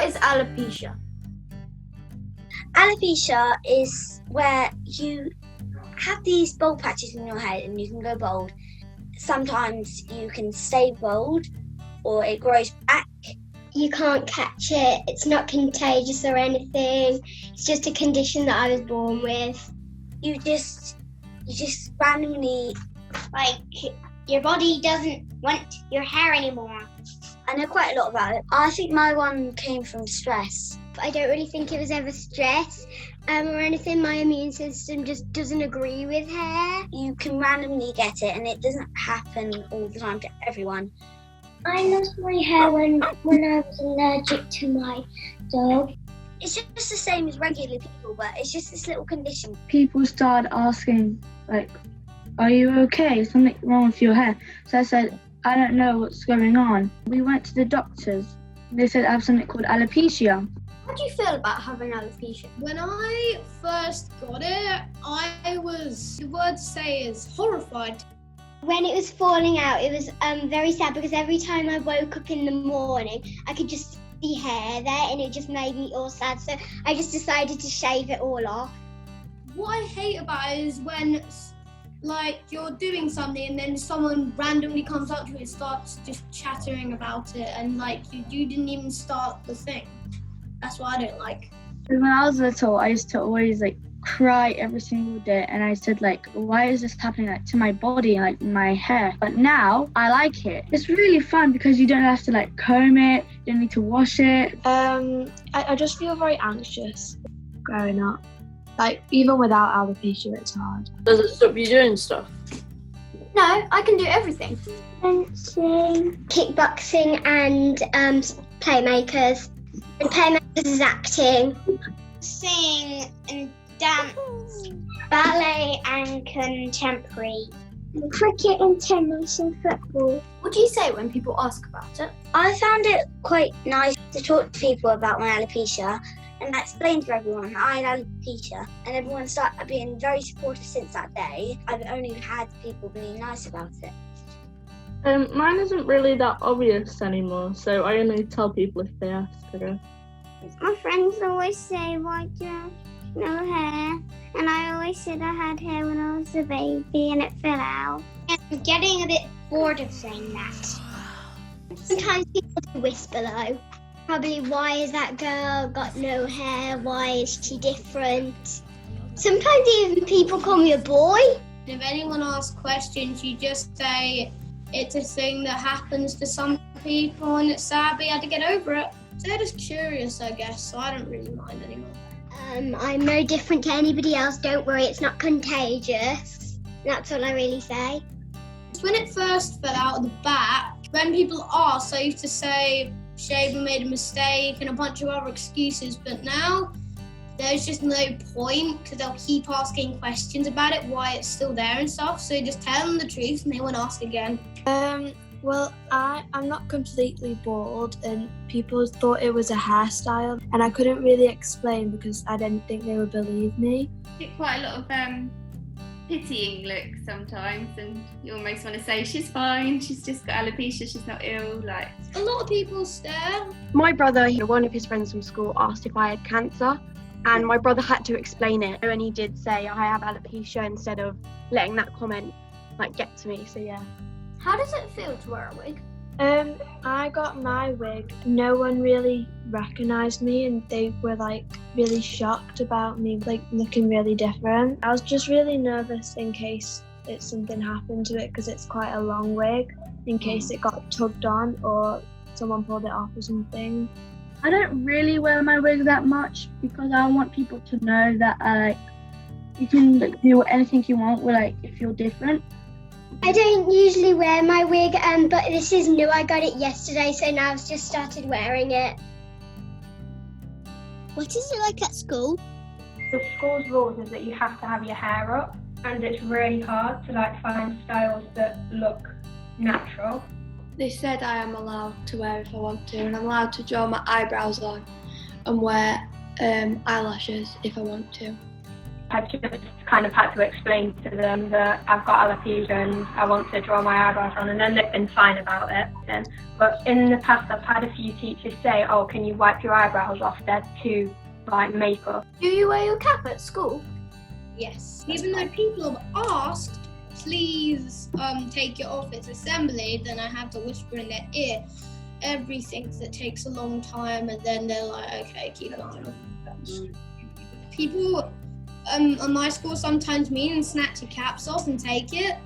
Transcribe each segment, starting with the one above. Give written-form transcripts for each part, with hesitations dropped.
What is alopecia? Alopecia is where you have these bald patches in your head and you can go bald. Sometimes you can stay bald or it grows back. You can't catch it, it's not contagious or anything. It's just a condition that I was born with. You just randomly, Your body doesn't want your hair anymore. I know quite a lot about it. I think my one came from stress. I don't really think it was ever stress or anything. My immune system just doesn't agree with hair. You can randomly get it and it doesn't happen all the time to everyone. I lost my hair when I was allergic to my dog. It's just the same as regular people, but it's just this little condition. People started asking, like, are you okay? Is something wrong with your hair? So I said, I don't know what's going on. We went to the doctors. They said I have something called alopecia. How do you feel about having alopecia? When I first got it, I was, the word to say is horrified. When it was falling out, it was very sad because every time I woke up in the morning, I could just see hair there and it just made me all sad. So I just decided to shave it all off. What I hate about it is when you're doing something and then someone randomly comes up to you and starts just chattering about it and you didn't even start the thing. That's what I don't like. When I was little, I used to always cry every single day, and I said why is this happening to my body and my hair? But now I like it. It's really fun because you don't have to comb it, you don't need to wash it. I just feel very anxious growing up. Even without alopecia, it's hard. Does it stop you doing stuff? No, I can do everything. Dancing, kickboxing and playmakers. And playmakers is acting. Sing and dance. Ballet and contemporary. Cricket and tennis and football. What do you say when people ask about it? I found it quite nice to talk to people about my alopecia and I explained to everyone that I had alopecia, and everyone started being very supportive since that day. I've only had people being nice about it. Mine isn't really that obvious anymore, so I only tell people if they ask, I guess. My friends always say, why do you have no hair? And I always said I had hair when I was a baby and it fell out. I'm getting a bit bored of saying that. Sometimes people whisper though. Probably, why is that girl got no hair? Why is she different? Sometimes even people call me a boy. If anyone asks questions, you just say it's a thing that happens to some people and it's sad, but you had to get over it. So they're just curious, I guess, so I don't really mind anymore. I'm no different to anybody else. Don't worry, it's not contagious. That's all I really say. When it first fell out of the back, when people asked, I used to say shaver made a mistake and a bunch of other excuses, but now there's just no point because they'll keep asking questions about it, why it's still there and stuff, so just tell them the truth and they won't ask again. Well, I'm not completely bald, and people thought it was a hairstyle, and I couldn't really explain because I didn't think they would believe me. I get quite a lot of pitying looks sometimes, and you almost want to say she's fine, she's just got alopecia, she's not ill. A lot of people stare. My brother, one of his friends from school, asked if I had cancer, and my brother had to explain it, and he did say I have alopecia instead of letting that comment get to me. So yeah. How does it feel to wear a wig? I got my wig. No one really recognised me, and they were really shocked about me looking really different. I was just really nervous in case something happened to it because it's quite a long wig, in case it got tugged on or someone pulled it off or something. I don't really wear my wig that much because I want people to know that you can do anything you want with if you're different. I don't usually wear my wig, but this is new. I got it yesterday, so now I've just started wearing it. What is it like at school? The school's rules is that you have to have your hair up, and it's really hard to find styles that look natural. They said I am allowed to wear if I want to, and I'm allowed to draw my eyebrows on and wear eyelashes if I want to. I just kind of had to explain to them that I've got alopecia and I want to draw my eyebrows on, and then they've been fine about it. But in the past, I've had a few teachers say, "Oh, can you wipe your eyebrows off? They're too like makeup." Do you wear your cap at school? Yes. Even though people have asked, please take it off, it's assembly, then I have to whisper in their ear everything that takes a long time, and then they're like, okay, keep it on. People on my school sometimes mean and snatch your caps off and take it.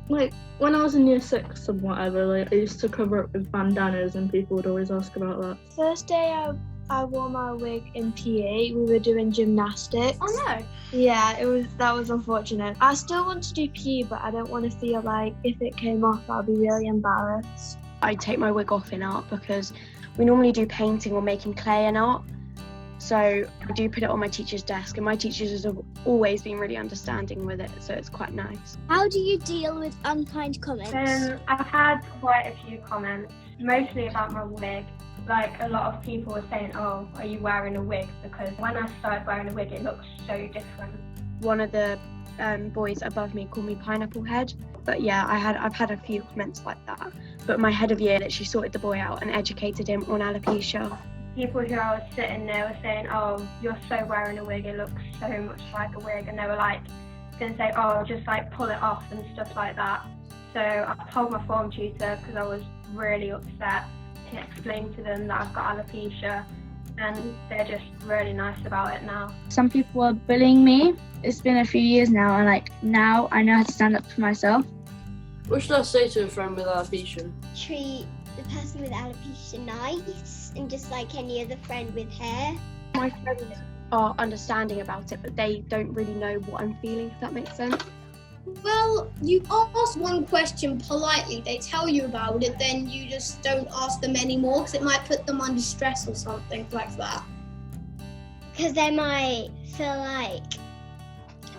Like when I was in year 6 and whatever, like I used to cover up with bandanas and people would always ask about that. First day I wore my wig in PE. We were doing gymnastics. Oh no. Yeah, that was unfortunate. I still want to do PE, but I don't want to feel like if it came off, I'll be really embarrassed. I take my wig off in art because we normally do painting or making clay in art. So I do put it on my teacher's desk, and my teachers have always been really understanding with it, so it's quite nice. How do you deal with unkind comments? I've had quite a few comments, mostly about my wig. Like a lot of people were saying, "Oh, are you wearing a wig?" Because when I started wearing a wig, it looks so different. One of the boys above me called me Pineapple Head, but yeah, I've had a few comments like that. But my head of year literally sorted the boy out and educated him on alopecia. People who I was sitting there were saying, "Oh, you're so wearing a wig, it looks so much like a wig," and they were like going to say, "Oh, just like pull it off" and stuff like that. So I told my form tutor, because I was really upset, to explain to them that I've got alopecia, and they're just really nice about it now. Some people are bullying me. It's been a few years now, and like now I know how to stand up for myself. What should I say to a friend with alopecia? Treat the person with alopecia nice and just like any other friend with hair. My friends are understanding about it, but they don't really know what I'm feeling, if that makes sense. Well, you ask one question politely, they tell you about it, then you just don't ask them anymore because it might put them under stress or something like that. Because they might feel like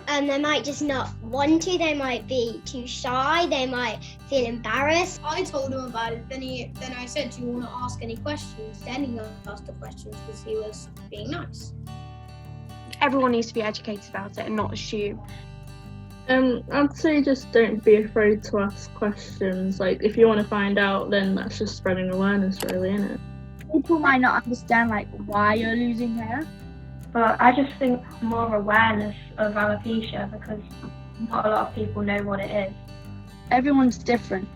they might just not want to, they might be too shy, they might feel embarrassed. I told him about it, then I said, "Do you want to ask any questions?" Then he asked the questions because he was being nice. Everyone needs to be educated about it and not assume. I'd say just don't be afraid to ask questions. Like if you want to find out, then that's just spreading awareness, really, isn't it? People might not understand like why you're losing hair. But I just think more awareness of alopecia, because not a lot of people know what it is. Everyone's different.